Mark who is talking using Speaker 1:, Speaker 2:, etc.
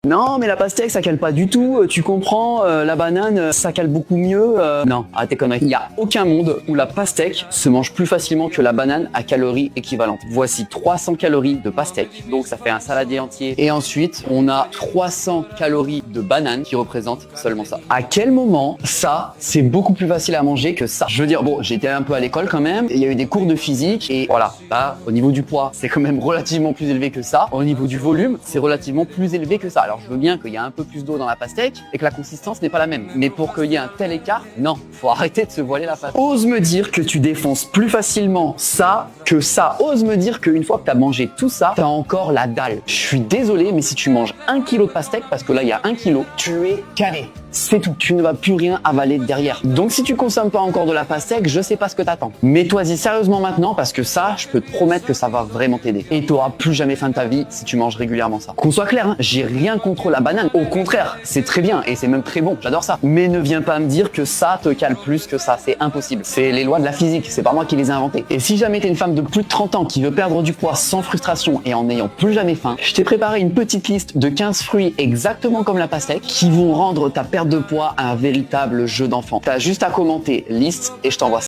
Speaker 1: Non, mais la pastèque, ça cale pas du tout. Tu comprends, la banane, ça cale beaucoup mieux. Non, arrête tes conneries. Il n'y a aucun monde où la pastèque se mange plus facilement que la banane à calories équivalentes. Voici 300 calories de pastèque, donc ça fait un saladier entier. Et ensuite, on a 300 calories de banane qui représentent seulement ça. À quel moment ça, c'est beaucoup plus facile à manger que ça? Je veux dire, bon, j'étais un peu à l'école quand même. Il y a eu des cours de physique et voilà, là, au niveau du poids, c'est quand même relativement plus élevé que ça. Au niveau du volume, c'est relativement plus élevé que ça. Alors, je veux bien qu'il y a un peu plus d'eau dans la pastèque et que la consistance n'est pas la même. Mais pour qu'il y ait un tel écart, non, faut arrêter de se voiler la face. Ose me dire que tu défonces plus facilement ça que ça. Ose me dire qu'une fois que tu as mangé tout ça, tu as encore la dalle. Je suis désolé, mais si tu manges 1 kg de pastèque, parce que là, il y a 1 kg, tu es carré. C'est tout. Tu ne vas plus rien avaler derrière. Donc, si tu consommes pas encore de la pastèque, je sais pas ce que t'attends. Mets-toi-y sérieusement maintenant parce que ça, je peux te promettre que ça va vraiment t'aider. Et t'auras plus jamais faim de ta vie si tu manges régulièrement ça. Qu'on soit clair, hein, j'ai rien contre la banane. Au contraire, c'est très bien et c'est même très bon. J'adore ça. Mais ne viens pas me dire que ça te cale plus que ça. C'est impossible. C'est les lois de la physique. C'est pas moi qui les ai inventées. Et si jamais t'es une femme de plus de 30 ans qui veut perdre du poids sans frustration et en n'ayant plus jamais faim, je t'ai préparé une petite liste de 15 fruits exactement comme la pastèque qui vont rendre ta perte de poids un véritable jeu d'enfant. T'as juste à commenter liste et je t'envoie ça.